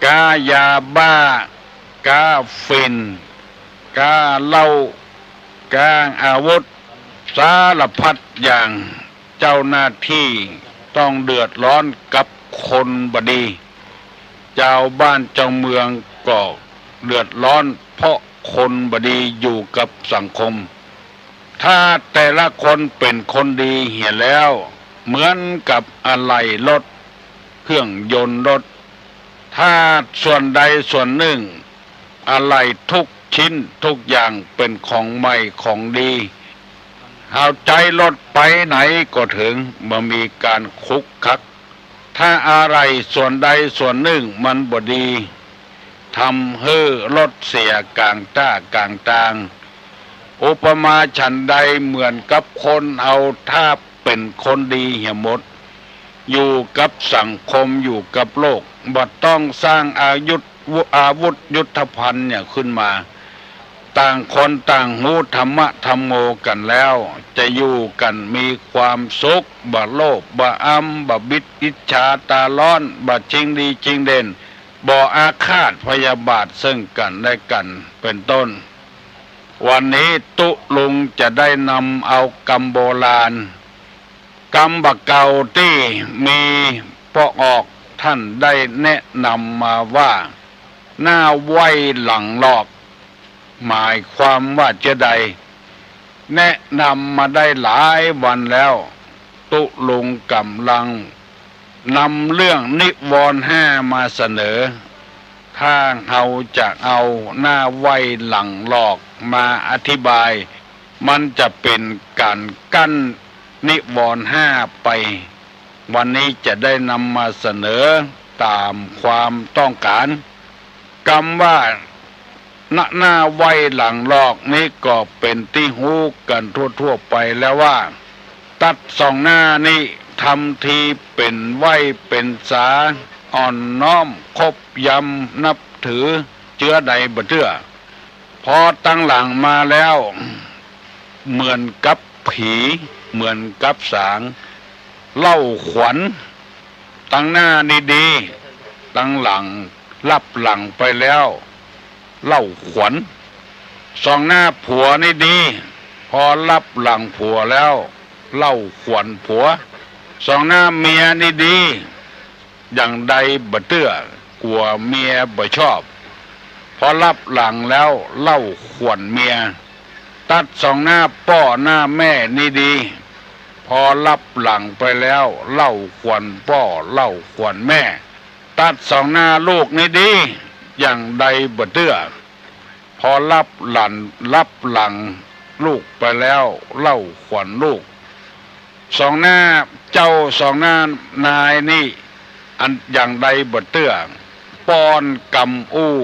กายาบ้ากาฟินกาเหล้ากาอาวุธสารพัดอย่างเจ้าหน้าที่ต้องเดือดร้อนกับคนบดีเจ้าบ้านเจ้าเมืองก็เดือดร้อนเพราะคนบดีอยู่กับสังคมถ้าแต่ละคนเป็นคนดีเหี่ยแล้วเหมือนกับอะไหล่รถเครื่องยนต์รถถ้าส่วนใดส่วนหนึ่งอะไหล่ทุกชิ้นทุกอย่างเป็นของใหม่ของดีเอาใจรถไปไหนก็ถึงเมื่อมีการคุกคักถ้าอะไรส่วนใดส่วนหนึ่งมันบ่ดีทำให้รถเสียกลางต้ากลางตางอุปมาฉันใดเหมือนกับคนเอาถ้าเป็นคนดีเหี่ยหมดอยู่กับสังคมอยู่กับโลกบ่ต้องสร้างอาวุธยุทธภัณฑ์เนี่ยขึ้นมาต่างคนต่างหูธรรมะธรรมโมกันแล้วจะอยู่กันมีความสุขบ่โลภบ่อ้ำบ่บิดอิจฉาตาร้อนบ่จริงดีจริงเด่นบ่อาฆาตพยาบาทซึ่งกันและกันเป็นต้นวันนี้ตุลุงจะได้นำเอากรรมโบราณกรรมบักเก่าที่มีพ่อออกท่านได้แนะนำมาว่าหน้าไว้หลังหลอกหมายความว่าจะใดแนะนำมาได้หลายวันแล้วตุลุงกำลังนำเรื่องนิวรณ์ห้ามาเสนอถ้าเราจะเอาหน้าไว้หลังหลอกมาอธิบายมันจะเป็นการกั้นนิวรณ์ห้าไปวันนี้จะได้นำมาเสนอตามความต้องการคำว่าหน้าไว้หลังหลอกนี้ก็เป็นที่หูกันทั่วๆไปแล้วว่าตัดสองหน้านี้ทำทีเป็นไว้เป็นสาอ่อนน้อมคบยำนับถือเชื้อใดบ่เชื่อพอตั้งหลังมาแล้วเหมือนกับผีเหมือนกับสางเล่าขวัญตั้งหน้าดีๆตั้งหลังรับหลังไปแล้วเล่าขวัญสองหน้าผัวนี่ดีพอรับหลังผัวแล้วเล่าขวัญผัวสองหน้าเมียนี่ดีอย่างใดบ่เตื้อกลัวเมียบ่ชอบพอรับหลังแล้วเล่าขวัญเมียตัดสองหน้าพ่อหน้าแม่นี่ดีพอรับหลังไปแล้วเล่าขวัญพ่อเล่าขวัญแม่ตัดสองหน้าลูกนี่ดีอย่างใดบ่เตื้อพอรับหลังลูกไปแล้วเล่าขวัญลูกสองหน้าเจ้าสองหน้านายนี่อันอย่างใดบ่เตื้อป้อนกำอู้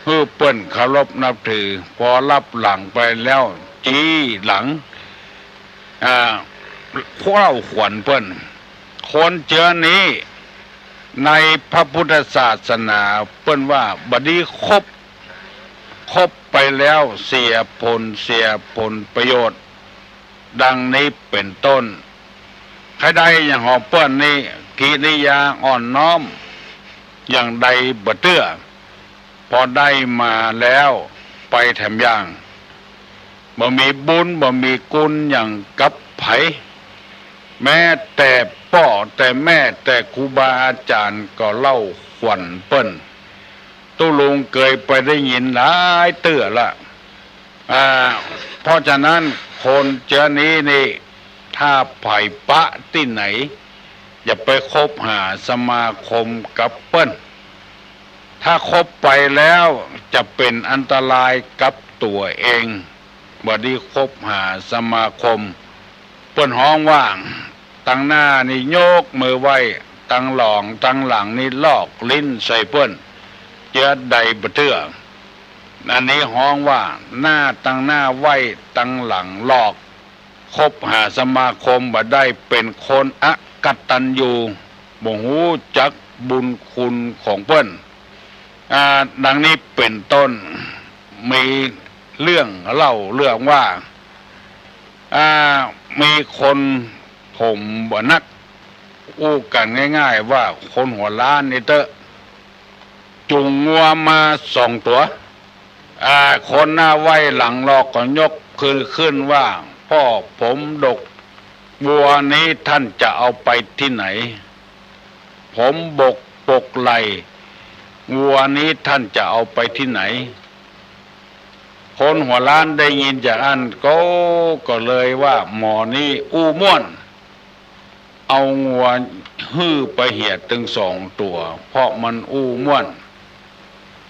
เพื่อเปิ้นเคารพนับถือพอรับหลังไปแล้วจี้หลังเล่าขวัญเปิ้นคนเจอนี้ในพระพุทธศาสนาเปิ้นว่าบัดนี้คบไปแล้วเสียผลประโยชน์ดังนี้เป็นต้นใครใดอย่างหอเปิ้นนี่กิริยาอ่อนน้อมอย่างใดบ่เตื้อพอได้มาแล้วไปแถมอย่างบ่มีบุญบ่มีกุลอย่างกับไผแม้แต่พ่อแต่แม่แต่ครูบาอาจารย์ก็เล่าขวัญเปิ้นตุลุงเคยไปได้ยินหลายเตื้อละเพราะฉะนั้นคนเจอนี้นี่ถ้าไผ่ปะที่ไหนอย่าไปคบหาสมาคมกับเปิ้นถ้าคบไปแล้วจะเป็นอันตรายกับตัวเองบ่ดีคบหาสมาคมเปิ้นห้องว่างตั้งหน้านี่โยกมือไว้ตั้งหลังนี่ลอกลิ้นใส่เปิ้นเจอใดบ่เตื้ออันนี้ห้องว่าหน้าตั้งหน้าไว้ตั้งหลังลอกคบหาสมาคมบ่ได้เป็นคนอกตัญญูบ่ฮู้จักบุญคุณของเปิ้นดังนี้เป็นต้นมีเรื่องเล่าเรื่องว่ามีคนผมบ่นักอู้กันง่ายๆว่าคนหัวล้านนี่เตอะ จุงงัวมา2 ตัวคนหน้าไว้หลังลอกก็ยกขึ้นว่าพ่อผมดกวัวนี้ท่านจะเอาไปที่ไหนผมบกปกไหลวัวนี้ท่านจะเอาไปที่ไหนคนหัวล้านได้ยินจากอันก็เลยว่าหมอนี้อู้ม่วนเอางัวฮื้อไปเหียดถึง2 ตัวเพราะมันอู้ม่วน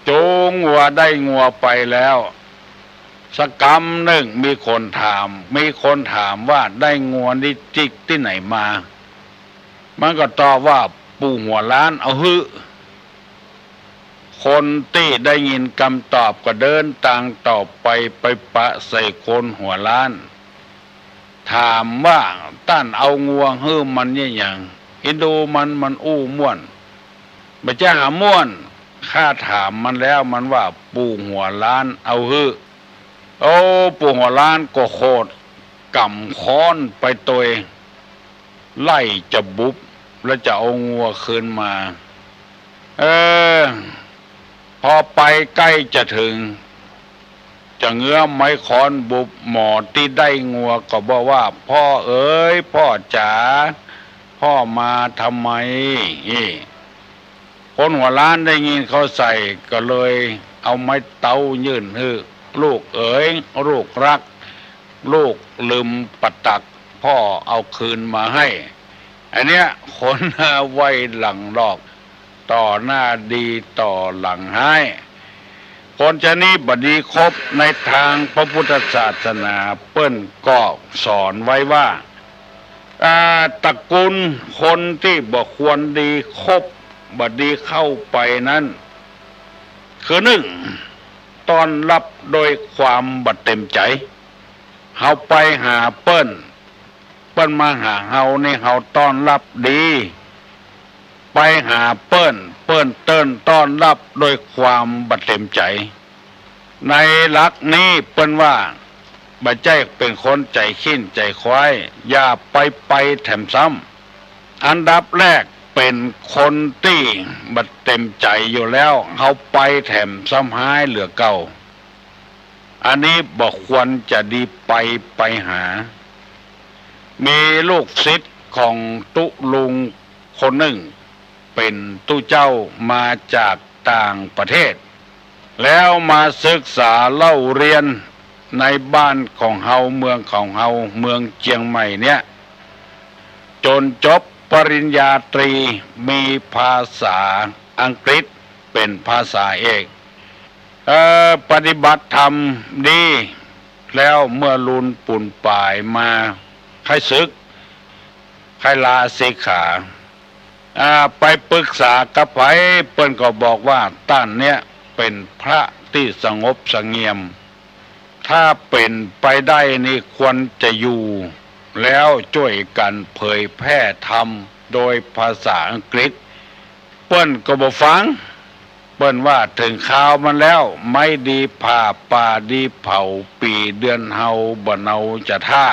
โจงงัวได้งัวไปแล้วสักกำหนึ่งมีคนถามว่าได้งัวนี่จิกที่ไหนมามันก็ตอบว่าปู่หัวล้านเอาฮื้อคนที่ได้ยินคำตอบก็เดินต่างตอบไปปะใส่คนหัวล้านถามว่าต้านเอางัวฮื้อมันเนี่ยอย่างอินดูมันอู้ม่วนบ่จ้าหาม่วนข้าถามมันแล้วมันว่าปู่หัวล้านเอาฮื้อโอ้ปู่หัวล้านก็โคตรกำค้อนไปตัวไล่จะบุบแล้วจะเอางัวคืนมาพอไปใกล้จะถึงจะเงื้อไม้ค้อนบุบหมอที่ได้งัวก็บอกว่าพ่อเอ๋ยพ่อจ๋าพ่อมาทำไมคนหัวล้านได้ยินเขาใส่ก็เลยเอาไม้เตายื่นให้ลูกเอ๋ยลูกรักลูกลืมปัดตักพ่อเอาคืนมาให้อันเนี้ยคนไว้หลังลอกต่อหน้าดีต่อหลังให้คนชนี้บดีครบในทางพระพุทธศาสนาเปิ้นก็สอนไว้ว่าตระกูลคนที่บ่ควรดีครบบดีเข้าไปนั้นคือ1ต้อนรับโดยความบัดเต็มใจเฮาไปหาเปิ้นมาหาเฮานี่เฮาต้อนรับดีไปหาเปิ้นเติ้นต้อนรับโดยความบัดเต็มใจในหลักนี้เปิ้นว่าบ่ใจเป็นคนใจขี้นใจควายอย่าไปแถมซ้ำอันดับแรกเป็นคนที่บัดเต็มใจอยู่แล้วเฮาไปแถมซ้ำหายเหลือเก่าอันนี้บ่ควรจะดีไปหามีลูกศิษย์ของตุลุงคนหนึ่งเป็นตุเจ้ามาจากต่างประเทศแล้วมาศึกษาเล่าเรียนในบ้านของเฮาเมืองของเฮาเมืองเชียงใหม่เนี่ยจนจบปริญญาตรีมีภาษาอังกฤษเป็นภาษาเอกปฏิบัติธรรมดีแล้วเมื่อลุนปุ่นป่ายมาใครศึกใครลาสิกขาไปปรึกษากับไผเปิ้นก็บอกว่าต้านเนี่ยเป็นพระที่สงบสงเงียมถ้าเป็นไปได้นี่ควรจะอยู่แล้วช่วยกันเผยแพร่ธรรมโดยภาษาอังกฤษเปิ้นก็บ่ฟังเปิ้นว่าถึงข่าวมันแล้วไม่ดีผ่าป่าดีเผาปีเดือนเฮาบ่เนาจะท่า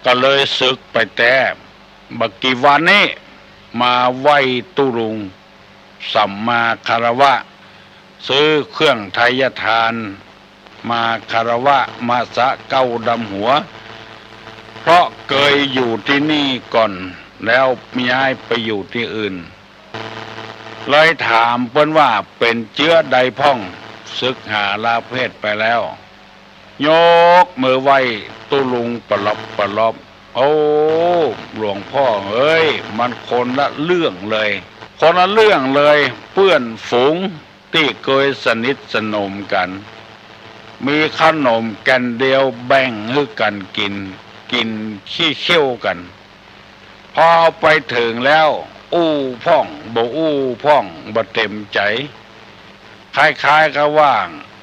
ก็เลยศึกไปแต่บักกี่วันนี้มาไหว้ตุลุงสัมมาคารวะซื้อเครื่องไทยทานมาคารวะมาสะเก้าดำหัวเพราะเคยอยู่ที่นี่ก่อนแล้วย้ายไปอยู่ที่อื่นเลยถามเพิ่นว่าเป็นเชื้อใดพ่องศึกหาลาเพศไปแล้วยกมือไหว้ตุลุงปลอบโอ้หลวงพ่อเอ้ยมันคนละเรื่องเลยเพื่อนฝูงที่เคยสนิทสนมกันมีขนมกันเดียวแบ่งให้กันกินขี้เขี้ยวกันพอไปถึงแล้วอู้พ่องบ่เต็มใจคล้ายๆกับว่า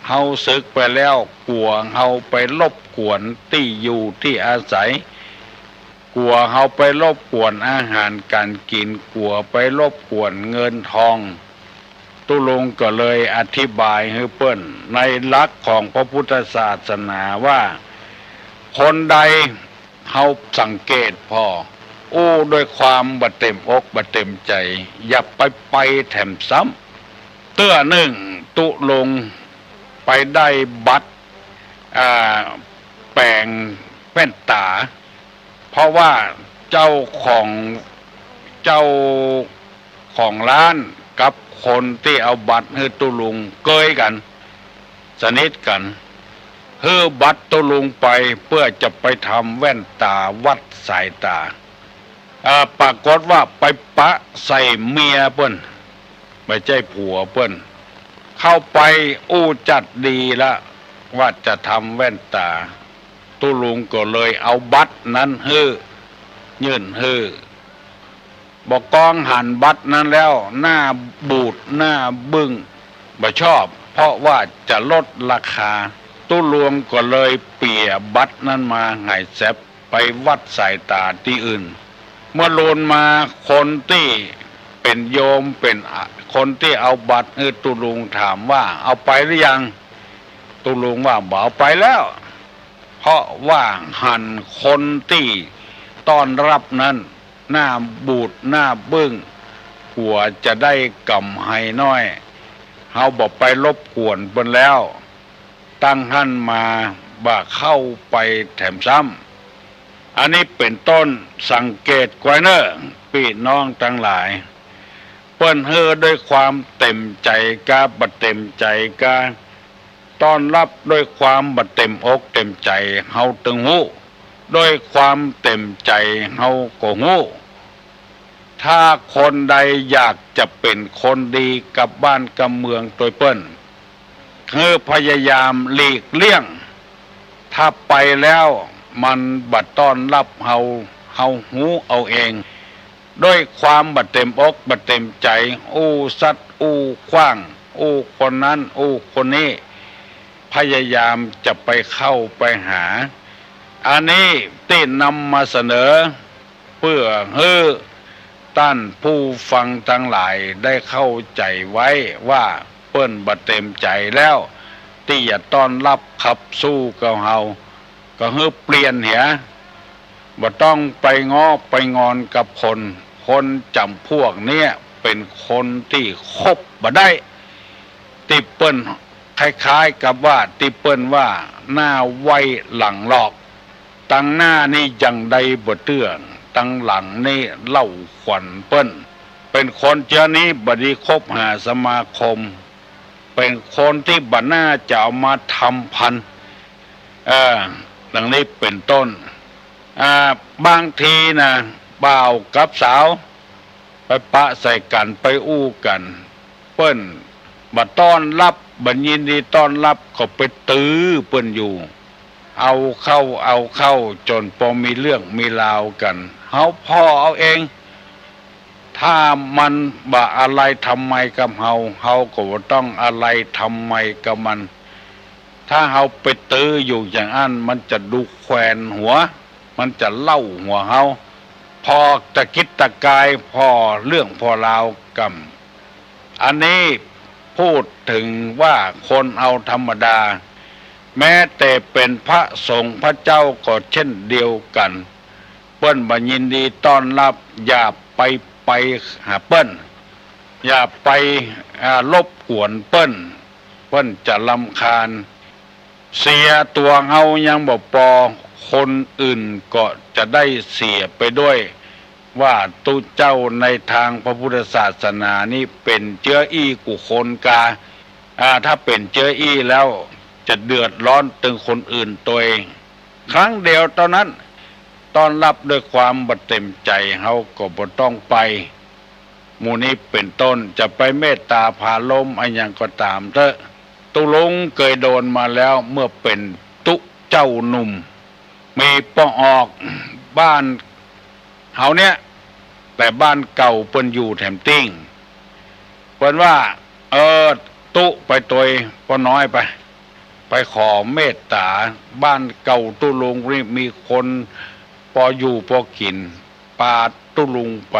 เฮาศึกไปแล้วกลัวเฮาไปรบกวนที่อยู่ที่อาศัยกลัวเฮาไปรบกวนอาหารการกินกลัวไปรบกวนเงินทองตุลุงก็เลยอธิบายให้เปิ้นในหลักของพระพุทธศาสนาว่าคนใดเฮาสังเกตพอด้วยความบ่เต็มอกบ่เต็มใจอย่าไปแถมซ้ เตื้อหนึ่งตุลงไปได้บัตรแปลงแว่นตาเพราะว่าเจ้าของร้านกับคนที่เอาบัตรให้ตุลุงเกยกันสนิทกันเฮือบัตรตุลุงไปเพื่อจะไปทำแว่นตาวัดสายตาปรากฏว่าไปปะใส่เมียเปิ้นไม่ใช่ผัวเปิ้นเข้าไปอู้จัดดีละว่าจะทำแว่นตาตุลุงก็เลยเอาบัตรนั้นยื่นบอกกองหันบัตรนั้นแล้วหน้าบูดหน้าบึ้งบ่ชอบเพราะว่าจะลดราคาตุลุงก็เลยเปี่ยบัตรนั้นมาให้แซบไปวัดสายตาที่อื่นเมื่อโลนมาคนที่เป็นโยมเป็นคนที่เอาบัตรตุลุงถามว่าเอาไปหรือยังตุลุงว่าบ่เอาไปแล้วเพราะว่าหันคนที่ต้อนรับนั้นหน้าบูดหน้าบึ้งหัวจะได้กำไห้น้อยเฮาบอกไปรบกวนเพิ่นแล้วตั้งหั่นมาบ่าเข้าไปแถมซ้ำอันนี้เป็นต้นสังเกตไว้เนอะพี่น้องทั้งหลายเปิ้นเฮือด้วยความเต็มใจกาบ่เต็มใจกาต้อนรับด้วยความบ่เต็มอกเต็มใจเฮาตึงหู้ด้วยความเต็มใจเฮาก็หู้ถ้าคนใดอยากจะเป็นคนดีกับบ้านกับเมืองตัวเปิ้นคือพยายามหลีกเลี่ยงถ้าไปแล้วมันบัดต้อนรับเฮาหูเอาเองด้วยความบัดเต็มอกบัดเต็มใจอู้ซัดอู้ขว้างอู้คนนั้นอู้คนนี้พยายามจะไปเข้าไปหาอันนี้ที่นำมาเสนอเพื่อให้ท่านผู้ฟังทั้งหลายได้เข้าใจไว้ว่าเปิ้นบัดเต็มใจแล้วที่จะต้อนรับขับสู้กับเฮาก็ให้เปลี่ยนเหียบ่ต้องไปง้อไปงอนกับคนจำพวกเนี้ยเป็นคนที่คบบ่ได้ที่เปิ้นคล้ายๆกับว่าที่เปิ้นว่าหน้าไวหลังหลอกตั้งหน้านี่ยังใดบ่เตื้องตั้งหลังนี่เล่าขวัญเปิ้นเป็นคนเจ้านี้บ่ได้คบหาสมาคมเป็นคนที่บ่น่าจะเอามาทำพันดังนี้เป็นต้นบางทีนะบ่าวกับสาวไปปะใส่กันไปอู้กันเปิ้นบ่ต้อนรับบ่ยินดีต้อนรับก็ไปตื้อเปิ้นอยู่เอาเข้าจนพอมีเรื่องมีราวกันเฮาพ่อเอาเองถ้ามันบ่อะไรทำไมกับเฮาก็บ่ต้องอะไรทำไมกับมันถ้าเฮาไปตื้ออยู่อย่างนั้นมันจะดูแขวนหัวมันจะเล่าหัวเฮาพอตะคิดตะกายพอเรื่องพอราวกันอันนี้พูดถึงว่าคนเอาธรรมดาแม้แต่เป็นพระสงฆ์พระเจ้าก็เช่นเดียวกันเปิ้นบ่ยินดีต้อนรับอย่าไปหาเปิ้นอย่าไปรบกวนเปิ้นจะรำคาญเสียตัวเฮายังบ่พอคนอื่นก็จะได้เสียไปด้วยว่าตุเจ้าในทางพระพุทธศาสนานี่เป็นเชื้ออี้กุคนกาถ้าเป็นเชื้ออี้แล้วจะเดือดร้อนถึงคนอื่นตัวเองครั้งเดียวตอนนั้นต้อนรับด้วยความบ่เต็มใจเฮาก็บ่ต้องไปหมู่นี้เป็นต้นจะไปเมตตาพาลมอะไรอย่างก็ตามเถอะตุลุงเคยโดนมาแล้วเมื่อเป็นตุเจ้าหนุ่มมีป้อออกบ้านเฮาเนี้ยแต่บ้านเก่าเปิ้นอยู่แถมติ้งเปิ้นว่าตุไปตัวป้อน้อยไปขอเมตตาบ้านเก่าตุลุงนี่มีคนพออยู่พอกินปาดตุลุงไป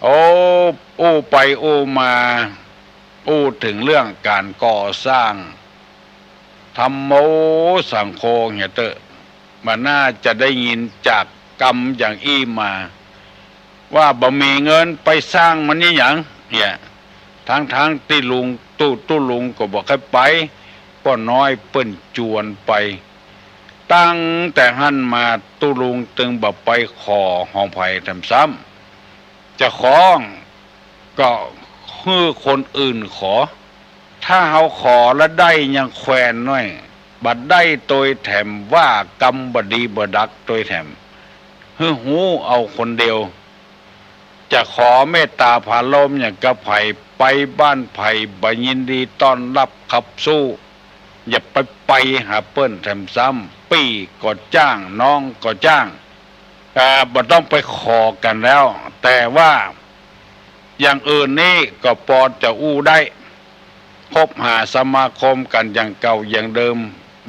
โอ้ไปโอ้มาถึงเรื่องการก่อสร้างธรรมโมสังโฆเนี่ยเตอะมันน่าจะได้ยินจากกรรมอย่างอี้มาว่าบ่มีเงินไปสร้างมันนี่หยังเนี่ย ทั้งที่ลุงตู้ลุงก็บอกให้ไปป้าน้อยเปิ้นจวนไปตั้งแต่หันมาตู้ลุงตึงบอกไปขอห้องไผ่ทำซ้ำจะขอก็คือคนอื่นขอถ้าเขาขอแล้วได้ยังแควนน้อยบัดได้โดยแถมว่ากำบดีบดักโดยแถมฮือหูเอาคนเดียวจะขอเมตตาผาลมอย่างกระไผ่ไปบ้านไผ่บยินดีต้อนรับขับสู้อย่าไปหาเปิ้นแถมซ้ำปี้ก็จ้างน้องก็จ้างบ่ต้องไปขอกันแล้วแต่ว่าอย่างอื่นนี่ก็พอจะอู้ได้คบหาสมาคมกันอย่างเก่าอย่างเดิม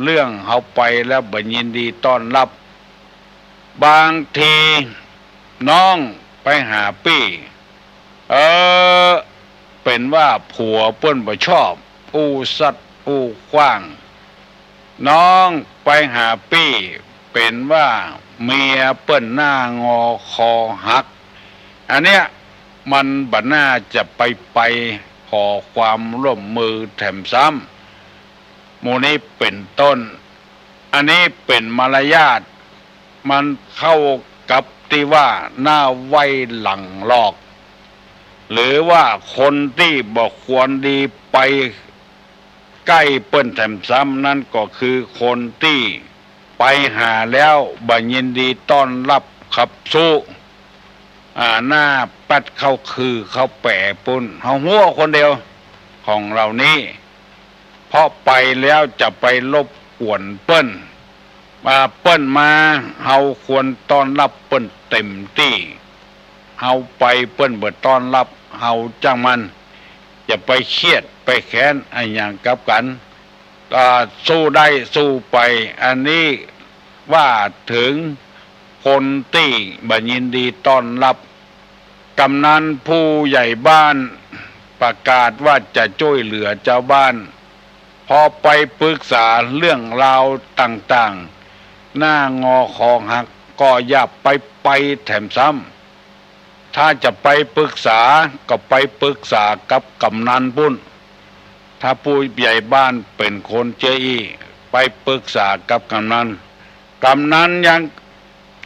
เรื่องเขาไปแล้วบ่ยินดีต้อนรับบางทีน้องไปหาปี้เป็นว่าผัวเปิ้นบ่ชอบอู้สัตว์อู้ขว้างน้องไปหาปี้เป็นว่าเมียเปิ้นหน้างอคอหักอันเนี้ยมันบ่น่าจะไปขอความร่วมมือแถมซ้ำหมู่นี้เป็นต้นอันนี้เป็นมารยาทมันเข้ากับที่ว่าหน้าไว้หลังหลอกหรือว่าคนที่บอกควรดีไปใกล้เปิ้นแถมซ้ำนั่นก็คือคนที่ไปหาแล้วบ่ยินดีต้อนรับขับสู้หน้าปัดเข้าคือเข้าแปะปุ่นเฮาหัวคนเดียวของเรานี้เพราะไปแล้วจะไปรบกวนเปิ้นเปิ้นมาเฮาควรต้อนรับเปิ้นเต็มที่เฮาไปเปิ้นบ่ต้อนรับเฮาจังมันจะไปเครียดไปแค้นอะไรอย่างกับกันสู้ได้สู้ไปอันนี้ว่าถึงคนที่บ่ยินดีต้อนรับกำนันผู้ใหญ่บ้านประกาศว่าจะช่วยเหลือเจ้าบ้านพอไปปรึกษาเรื่องราวต่างๆหน้างอคอหักก็อย่าไปแถมซ้ำถ้าจะไปปรึกษาก็ไปปรึกษากับกำนันปุ้นถ้าผู้ใหญ่บ้านเป็นคนเจอี้ไปปรึกษากับกำนันยัง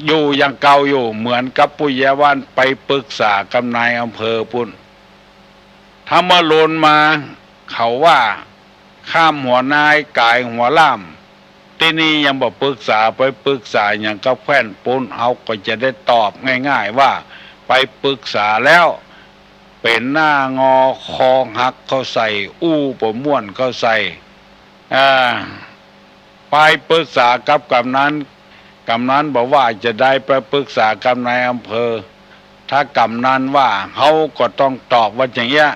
อยู่ยังเก่าอยู่เหมือนกับผู้ใหญ่บ้านไปปรึกษากับนายอำเภอปุ้นถ้ามาโลนมาเขาว่าข้ามหัวนายกายหัวล่ามที่นี่ยังบอกปรึกษาไปปรึกษาอย่างกับแฟนปุ้นเขาก็จะได้ตอบง่ายๆว่าไปปรึกษาแล้วเป็นหน้างอคอหักเขาใส่อู้ประม่วนเขาใส่ไปปรึกษากับกำนันบอกว่าจะได้ไปปรึกษากับนายอำเภอถ้ากำนันว่าเขาก็ต้องตอบว่าอย่างเงี้ย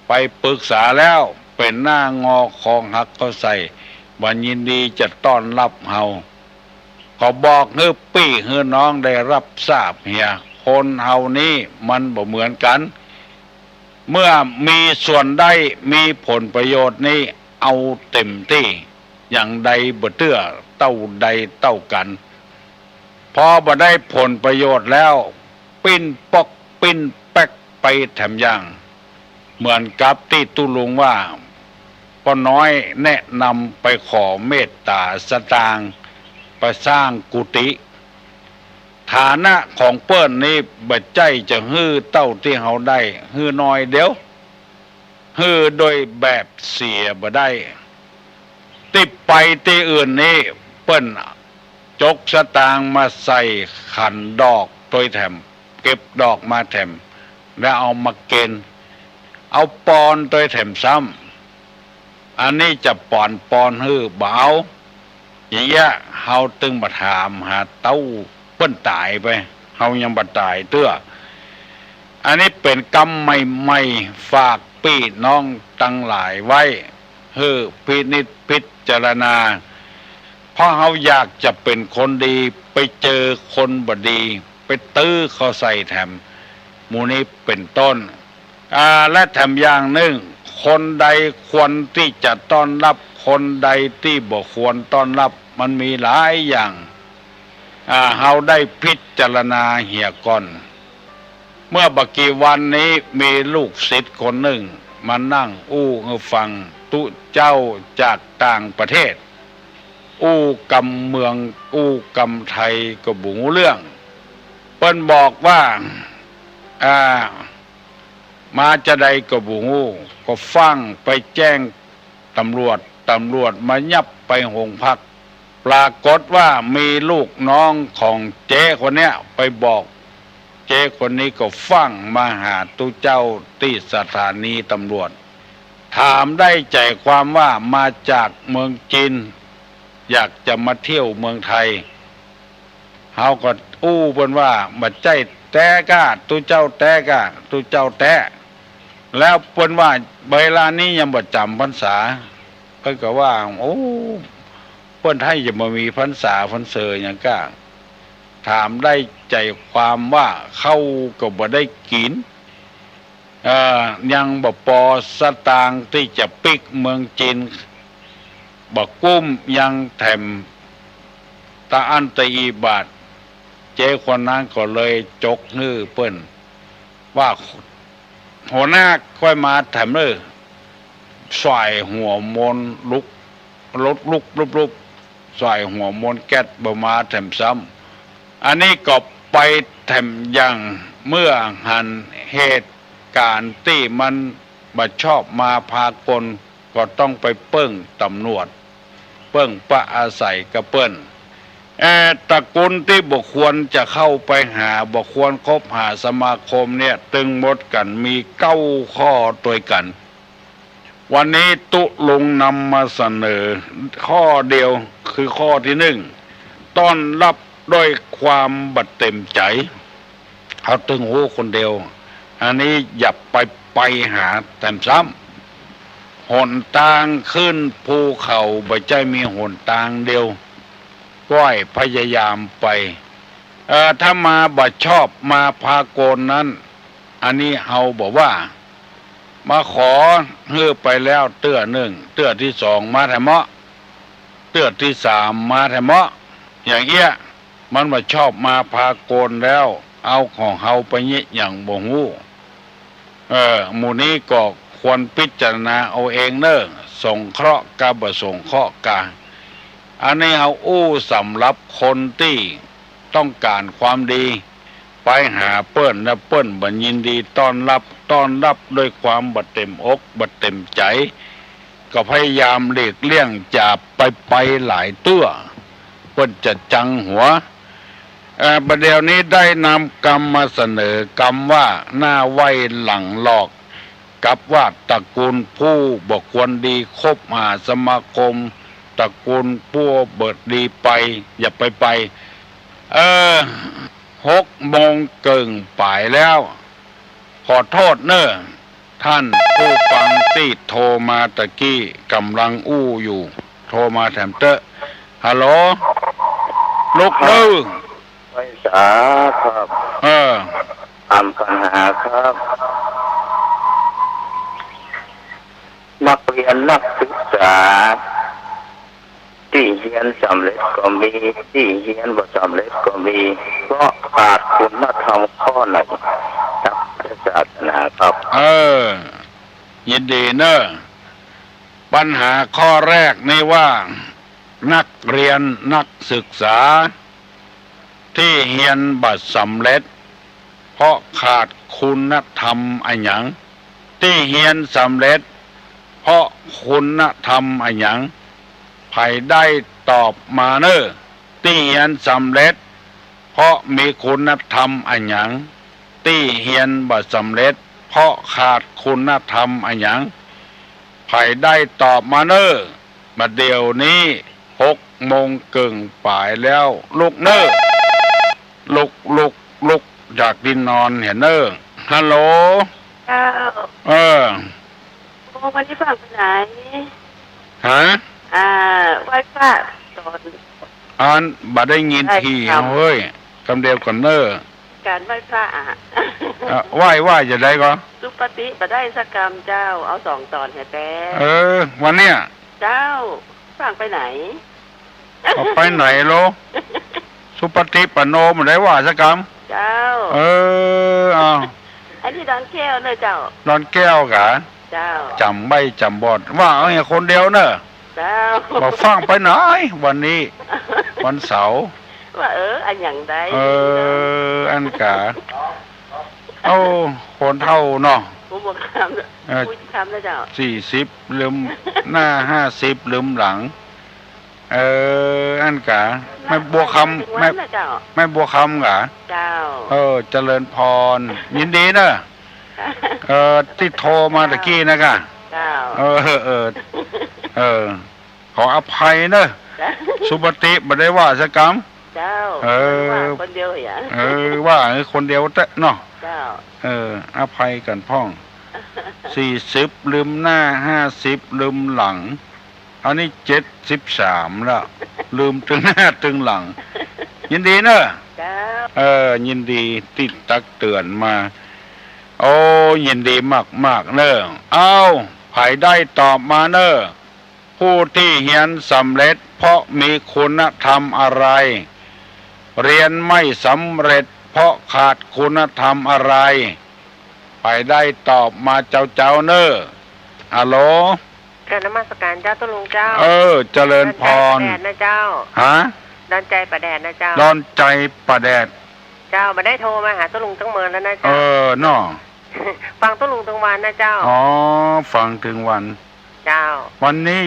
ไปปรึกษาแล้วเป็นหน้างอคอหักเขาใส่วันยินดีจะต้อนรับเฮาเขาบอกเฮ้อปี้เฮ้อน้องได้รับทราบเฮียคนเฮานี้มันบ่เหมือนกันเมื่อมีส่วนได้มีผลประโยชน์นี้เอาเต็มที่อย่างใดบ่เตื้อเต้าใดเต้ากันพอบ่ได้ผลประโยชน์แล้วปิ้นปอกปิ้นแป๊กไปแถมอย่างเหมือนกับที่ตุลุงว่าป้าน้อยแนะนำไปขอเมตตาสตางค์ไปสร้างกุฏิฐานะของเปิ้นนี่บัดใจจะฮื้อเต้าที่เฮาได้ฮื้อน้อยเดียวฮื้อโดยแบบเสียบ่ได้ติดไปที่อื่นนี่เปิ้นจกสตางค์มาใส่ขันดอกโดยแถมเก็บดอกมาแถมแล้วเอามาเกณฑ์เอาปอนโดยแถมซ้ำอันนี้จะปอนฮื้อเบาอย่างเงี้ยเฮาตึงมาถามหาเต้าเปิ้นตายไปเฮายังบ่ตายเตื้ออันนี้เป็นกรรมใหม่ๆฝากพี่น้องตั้งหลายไว้ฮื้อพินิจพิจารณาเพราะเฮาอยากจะเป็นคนดีไปเจอคนบ่ดีไปตื้อเขาใส่แถมหมู่นี้เป็นต้นและแถมอย่างหนึ่งคนใดควรที่จะต้อนรับคนใดที่บ่ควรต้อนรับมันมีหลายอย่างเฮาได้พิจารณาเหี่ยก่อนเมื่อบักกี่วันนี้มีลูกศิษย์คนหนึ่ง มานั่งอู้ฟังตุเจ้าจากต่างประเทศอู้กำเมืองอู้กำไทยก็บุงเรื่องเปิ้นบอกว่ามาจะใดก็บุงูก็ฟังไปแจ้งตำรวจมายับไปโรงพักปรากฏว่ามีลูกน้องของเจ๊คนเนี้ยไปบอกเจ๊คนนี้ก็ฟังมาหาตุเจ้าที่สถานีตำรวจถามได้ใจความว่ามาจากเมืองจีนอยากจะมาเที่ยวเมืองไทยเฮาก็อู้เพิ่นว่าบัดใจแต้กะตุเจ้าแต้กะตุเจ้าแต้แล้วเพิ่นว่าเวลานี้ยังบ่จำพรรษาเพิ่นก็ว่าโอ้เพิ่นให้จะมามีพรรษาพรรเสอหยังกะถามได้ใจความว่าเขาก็บ่ได้กินยังบ่พอสตางค์ที่จะปิกเมืองจีนบ่กุ้มยังแถมตาอันตะอีบาทเจ้คนนั้นก็เลยจกฮื้อเปิ้นว่าหัวหน้าค่อยมาแถมเลยใส่หัวมนลุกใส่หัวมนแก๊สบ่มาแถมซ้ำอันนี้ก็ไปแถมอย่างเมื่อหันเหตุการณ์ที่มันบ่ชอบมาพากลก็ต้องไปเปิ้งตำรวจเปิ้งปะอาศัยกับเปิ้นตระกูลที่บ่ควรจะเข้าไปหาบ่ควรคบหาสมาคมเนี่ยตึงหมดกันมี9ข้อตัวกันวันนี้ตุลุงนำมาเสนอข้อเดียวคือข้อที่1ต้อนรับด้วยความบัดเต็มใจเขาตึงหูคนเดียวอันนี้อย่าไปหาแต่ซ้ำหนทางขึ้นภูเขาบ่ใจมีหนทางเดียวก้อยพยายามไปถ้ามาบ่ชอบมาพากลนั้นอันนี้เอาบอกว่ามาขอเฮือไปแล้วเตื้อ1เตื้อที่2มาแถมะเตื้อที่3มาแถมะอย่างเงี้ยมันบ่ชอบมาพากลแล้วเอาของเฮาไปเงี้ยอย่างบ่ฮู้หมู่นี้ก็ควรพิจารณาเอาเองเด้อสงเคราะห์กับบ่สงเคราะห์กะอันนี้เอาอู้สำหรับคนที่ต้องการความดีไปหาเปิ้นและเปิ้นบัดยินดีต้อนรับด้วยความบัดเต็มอกบัดเต็มใจก็พยายามหลีกเลี่ยงจะไปหลายตัวเปิ้นจะจังหัวประเดี๋ยวนี้ได้นำกรรมมาเสนอกรรมว่าหน้าไว้หลังหลอกกับว่าตระกูลผู้บ่ควรดีคบหาสมาคมตระกูลผู้เบิดดีไปอย่าไป6 โมงเกิงป่ายแล้วขอโทษเนอะท่านผู้ฟังที่โทรมาตะกี้กำลังอู้อยู่โทรมาแถมเตอะฮัลโหลลูกดื้อไม่สาครับตามปัญหาครับนักเรียนนักศึกษาที่เรียนสำเร็จก็มีที่เรียนบ่สำเร็จก็มีเพราะขาดคุณธรรมข้อไหนทางศาสนาครับยินดีเนอะปัญหาข้อแรกนี่ว่านักเรียนนักศึกษาที่เรียนบ่สำเร็จเพราะขาดคุณธรรมอันหยังที่เรียนสำเร็จเพราะคุณธรรมอันหยังไผได้ตอบมาเนอะที่เรียนสำเร็จเพราะมีคุณธรรมอันหยังที่เรียนบ่สำเร็จเพราะขาดคุณธรรมอันหยังไผได้ตอบมาเนอะบัดเดี๋ยวนี้6 โมงเกิงป่ายแล้วลุกเนอะลุกจากดินนอนเห็นเนอะฮัลโหลโอ้วันนี้ฟังไปไหนฮะไหว้พระตอนบ่ได้ยินทีเฮ้ยคำเดียวก่อนเนอะการไหว้พระไหว้จะได้ก็สุปฏิบ่ได้สักกรรมเจ้าเอา2 ตอนให้แต่วันเนี้ยเจ้าฟังไปไหนไปไหนโลสุปฏิปโนมันได้ว่าสักกรรมเจ้าเอาอันนี้ดอนแก้วเลยเจ้าดอนแก้วกะ เจ้า จำไม่จำบอดว่าเอาอย่างคนเดียวเนอะ เจ้า มาฟังไปไหนวันนี้ วันเสาร์ ว่าอันอย่างใด อันกะเอาคนเท่าเนาะ ผมบอกคำพูดคำแล้วเจ้า 40ลืมหน้า50ลืมหลังอันกะไม่บัวคำไม่บัวคำกะ เจ้า เจริญพรยินดีเนอะที่โทรมาตะกี้นะกะ เจ้า ขออภัยเนอะสุปฏิบ่ได้ว่าสักคำ เจ้าว่าคนเดียวอย่างว่าคนเดียวแต่เนาะ เจ้า อภัยกันพ่อง40ลืมหน้า50ลืมหลังอันนี้73แล้วลืมตึงหน้าตึงหลังยินดีเนอะ เจ้า ยินดีติดตักเตือนมาโอ้ยินดีมากเนอะเอาไผได้ตอบมาเนอะผู้ที่เรียนสำเร็จเพราะมีคุณธรรมอะไรเรียนไม่สำเร็จเพราะขาดคุณธรรมอะไรไปได้ตอบมาเจ้าเนอะฮัลโหลกราบนมัสการเจ้าตุลุงเจ้าเจริญพรดอนใจประแดดนะเจ้าฮะดอนใจประแดดนะเจ้าดอนใจประแดดเจ้ามาได้โทรมาหาตุลุงตั้งเมินแล้วนะเจ้าน้อฟังตุลุงตั้งวันนะเจ้าฟังถึงวันเจ้าวันนี้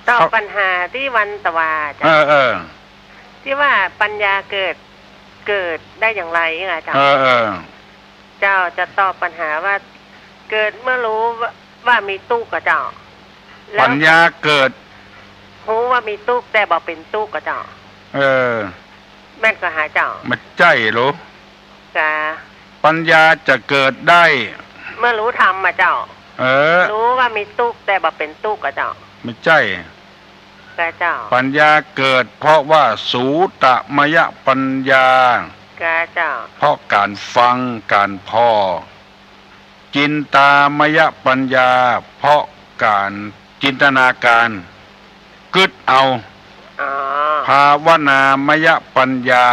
ตอบปัญหาที่วันตะวาเจ้าที่ว่าปัญญาเกิดได้อย่างไรไงเจ้าเจ้าจะตอบปัญหาว่าเกิดเมื่อรู้ว่ามีตู้กับเจ้าปัญญาเกิดรู้ว่ามีตู้แต่บอกเป็นตู้กับเจ้าแม่นก็หาเจ้ามันใจรู้กะปัญญาจะเกิดได้เมื่อรู้ธรรมมาเจ้ารู้ว่ามีตู้แต่บอกเป็นตู้กับเจ้าไม่ใจกะเจ้าปัญญาเกิดเพราะว่าสูตมยปัญญากะเจ้าเพราะการฟังการพอจินตามยปัญญาเพราะการจินตนาการกึดเอาภาวนามยปัญญา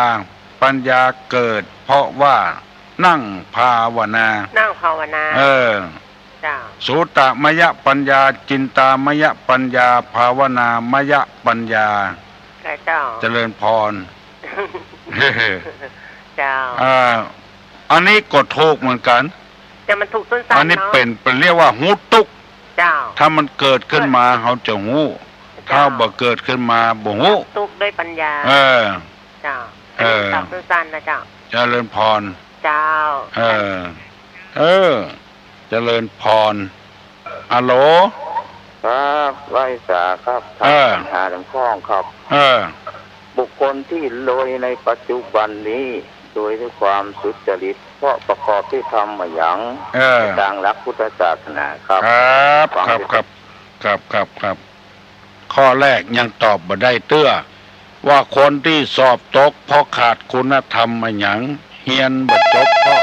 ปัญญาเกิดเพราะว่านั่งภาวนานั่งภาวนาจ้าสูตมยปัญญาจินตามยปัญญาภาวนามยปัญญาเจ้าเจริญพรเจ้าอันนี้ก็ถูกเหมือนกันแต่มันถูกต้นสายอันนี้เป็นเรียกว่าหูตุกเจ้าถ้ามันเกิดขึ้นมาเขาจะหูถ้าบ่เกิดขึ้นมาบ่หูตุกด้วยปัญญาเจ้าตอบสั้นๆนะเจ้าเจริญพรเจ้าเจริญพรฮัลโหลครับไว้สาครับปัญหาทางข้องครับบุคคลที่รวยในปัจจุบันนี้โดยด้วยความสุจริตเพราะประกอบที่ทำมาอย่างทางหลักพุทธศาสนาครับครับข้อแรกยังตอบบ่ได้เตื้อว่าคนที่สอบตกเพราะขาดคุณธรรมมาหยังเฮียนบ่จบเพราะ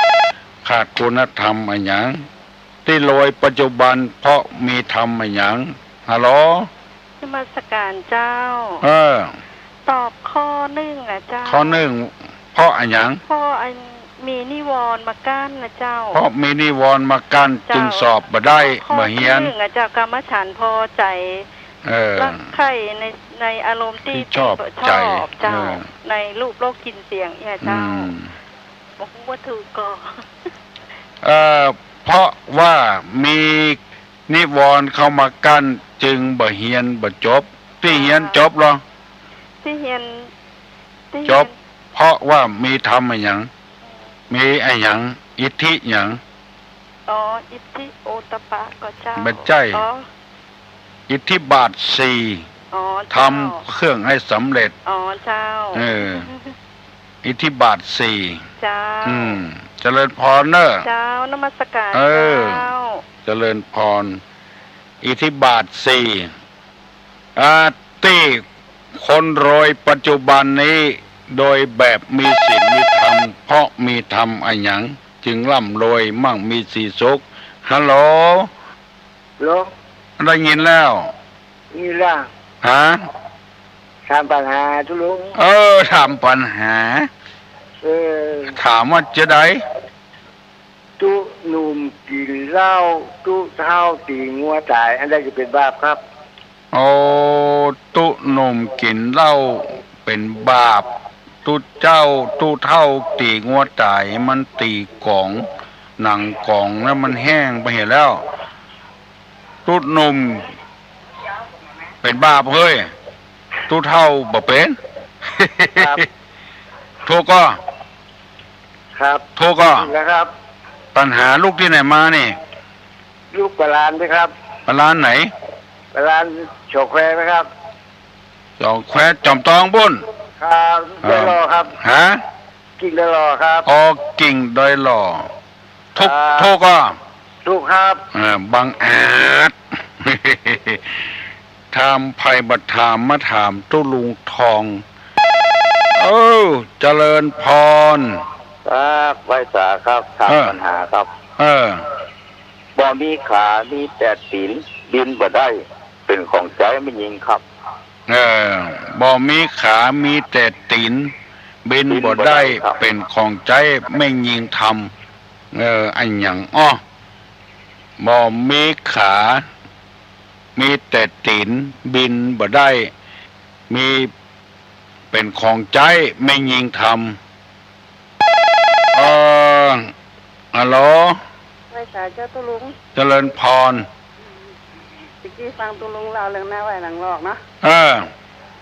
ขาดคุณธรรมมาหยังที่รวยปัจจุบันเพราะมีธรรมมาหยังฮัลโหลนมัสการเจ้าตอบข้อ1อ่ะเจ้าข้อ1เพราะอันหยังเพราะอันมีนิวรณ์มากั้นนะเจ้าเพราะมีนิวรณ์มากั้นจึงสอบบ่ได้บ่เฮียนข้อ1อ่ะเจ้ากรรมฐานพอใจรักใคร่ในอารมณ์ที่ชอบเจ้าในรูปโลกกินเสียงเนี่ยเจ้าบอกว่าถูกก็เพราะว่ามีนิวรณ์เข้ามากั้นจึงบ่เฮียนบ่จบที่เฮียนจบหรอที่เฮียนจบเพราะว่ามีธรรมอะไรอย่างมีอะไรอย่างอิทธิอย่างอิทธิโอตปะก็เจ้าไม่ใช่อิทธิบาท4ทำเครื่องให้สำเร็จเจ้าอิทธิบาท4เจ้าเจริญพรเนอะเจ้านมัสการเจ้าเจริญพรอิทธิบาท4ที่คนรวยปัจจุบันนี้โดยแบบมีศีลมีธรรมเพราะมีธรรมอะไรอย่างจึงร่ำรวยมั่งมีสีสุขฮัลโหลได้ยินแล้วนี่ล่ะฮะถามปัญหาทุลุงถามปัญหาถามว่าจะได้ตุ หนุ่มกินเหล้าตู้เท่าตีงัวตายอันใดจะเป็นบาปครับโอ้ตุหนุ่มกินเหล้าเป็นบาปตุเจ้าตุเท่าตีงัวตายมันตีกองหนังกองแล้วมันแห้งไปเห็นแล้วตุหนุ่มเป็นบาปเฮ้ยตุเท่าบ่เป็นโทก็ครับโทก็นะครับปัญหาลูกที่ไหนมานี่ลูกปลานไหมครับปลานไหนปลานโฉกแควไหมครับโฉกแควจอมตองบุญครับได้รอครับฮะกิ่งได้รอครับอ๋อกิ่งได้รอทุกโทก็ทุกครับบังอาจถามภัยบัตถามมาถามตุลุงทองเจริญพรครับไว้สาครับถามปัญหาครับบ่มีขามีแต่ตีนบินบ่ได้เป็นของใจไม่ยิงครับบ่มีขามีแต่ตีนบินบ่ได้เป็นของใจไม่ยิงทำอันอย่างบ่มีขามีแต่ตีนบินบ่ได้มีเป็นของใจไม่ยิงทำฮัลโหลไว้สายเจ้าตุลุงเจริญพรตะกี้ฟังตุลุงเล่าเรื่องหน้าไหวหลังหลอกเนาะ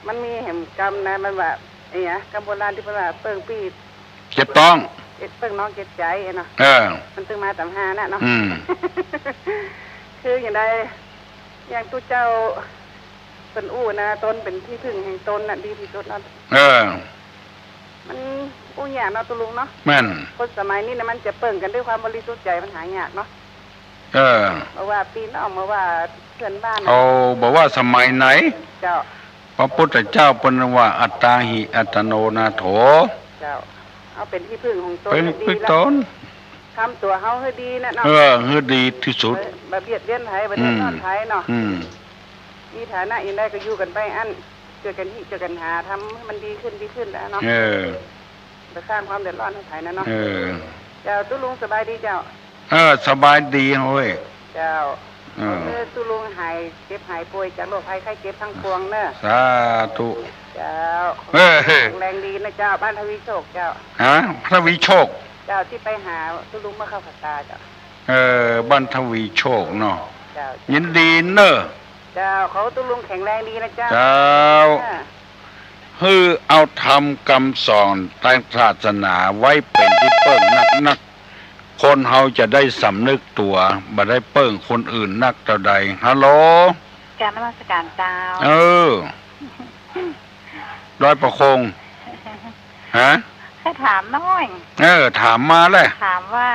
มันมีแห่งกรรมนะมันแบบไอ้เนี่ยกรรมโบราณที่เป็นแบบเปิงปีดเก็บต้องเปิงน้องเก็บใจเนาะมันตึงมาต่ำหาน่ะเนาะคืออย่างใดอย่างตู้เจ้าเป็นอู้นะตนเป็นที่พึ่งแห่งตนน่ะดีที่สุดเนาะมันอู้ยากเนาะตุลุงเนาะแม่นคนสมัยนี้นะมันจะเปิ่งกันด้วยความบริสุทธิ์ใจมันหายากเนาะเพราะว่าปีนออกมาว่าเพื่อนบ้านบอกว่าสมัยไหนเจ้าพระพุทธเจ้าเป็นว่าอัตตาหิอัตโนนาโถเจ้าเอาเป็นที่พึ่งของตนเป็นพึ่งตนทำตัวเฮาให้ดีนะเนาะให้ดีที่สุดแบบเบียดเบียนไทยประเทศนอนไทยเนาะมีฐานะยังได้ก็อยู่กันไปอันเจอกันที่เจอกันหาทำให้มันดีขึ้นแล้วเนาะไปสร้างความเดือดร้อนให้ไทยนะเนาะเจ้าตุลุงสบายดีเจ้าสบายดีเฮ้ยเจ้าตุลุงหายเจ็บหายป่วยจากโรคภัยไข้เจ็บทั้งปวงเนอะสาธุเจ้าแรงดีนะเจ้าบ้านทวีโชคเจ้าทวีโชคเจ้าที่ไปหาตุลุงมาเข้าผัดตาเจ้าบ้านทวีโชคเนาะยินดีเนอะเจ้าเขาตุลุงแข็งแรงดีนะเจ้าเอาทำคำสอนใต้ศาสนาไว้เป็นที่เปิ้งนักคนเฮาจะได้สำนึกตัวบ่ได้เปิ้งคนอื่นนักเท่าใดฮัลโหลการนมัสการเจ้าร้อยประคงฮะแค่ถามน้อยถามมาเลยถามว่า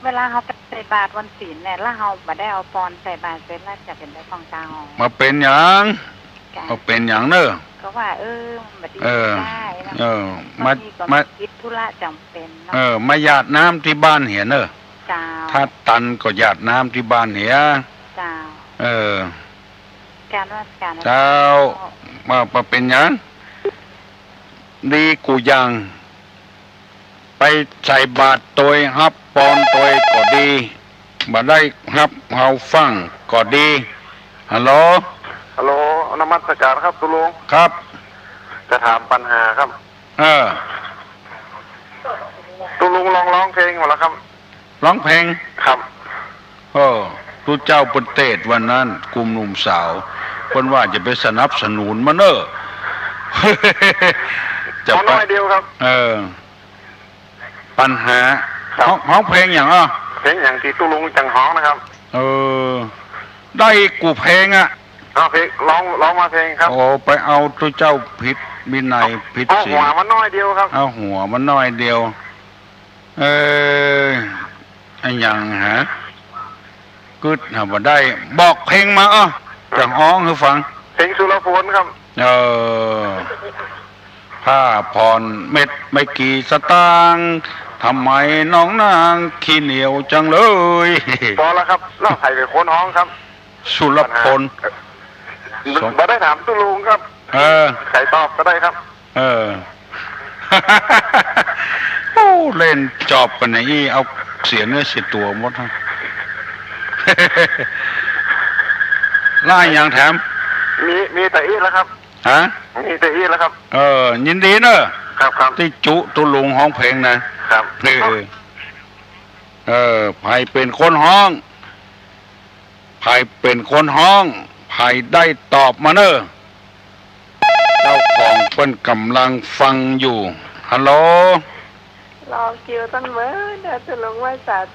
เวลาเขาไปใส่บาตรวันศีลเนี่ยแล้วเขาบ่ได้เอาปอนใส่บาตรเสร็จแล้วจะเป็นได้ของเจ้ามาเป็นหยังมาเป็นหยังเนอะก็ว่าบัดนี้ได้มาคิดธุระจำเป็นมาหยาดน้ำที่บ้านเหียเนอะถ้าตันก็หยาดน้ำที่บ้านเหียเจ้าการว่าการเจ้ามาเป็นหยังดีกูยังไปใส่บาตรตัวฮับปอนตัวก็ดีบ่ได้ฮับเฮาฟังก็ดีฮัลโหลนมัสการครับตุลุงครับจะถามปัญหาครับตุลุงร้องเพลงหมดแล้วครับร้องเพลงครับตุเจ้าปุตเตศวันนั้นกลุ่มหนุ่มสาวคนว่าจะไปสนับสนุนมาเนอะจะไปเดียวครับปัญหาห้องเพลงอย่างเพลงอย่างที่ตุลุงจังฮ้องนะครับได้กูเพลงเพลงร้องมาเพลงครับไปเอาตัวเจ้าผิดวินัยผิดศีลหัวมันน้อยเดียวครับเอาหัวมันน้อยเดียวอันอย่างกึดบ่ได้บอกเพลงมาจะฮ้องให้ฟังเพลงสุรพลครับผ้าผ่อนเม็ดไม่กี่สตางค์ทำไมน้องนางขี้เหนียวจังเลยพอแล้วครับเล่าไทยไปคนฮ้องครับสุรพลมาได้ถามตุลุงครับใครตอบก็ได้ครับเล่นจอบกันไหนเอา เสียเนื้อเสียตัวหมดฮะ ล่าอย่างแถมมีแต่อีแล้วครับฮะมีแต่อีแล้วครับยินดีเนอะครับที่จุตุลุงห้องเพลงนะครับไผ่เป็นคนห้องไผ่เป็นคนห้องไผ่ได้ตอบมาเนอะเจ้าของเปิ้นกำลังฟังอยู่ฮัลโหลรอคิวตั้งเมื่อเดี๋ยวจะลงว่าสัตว์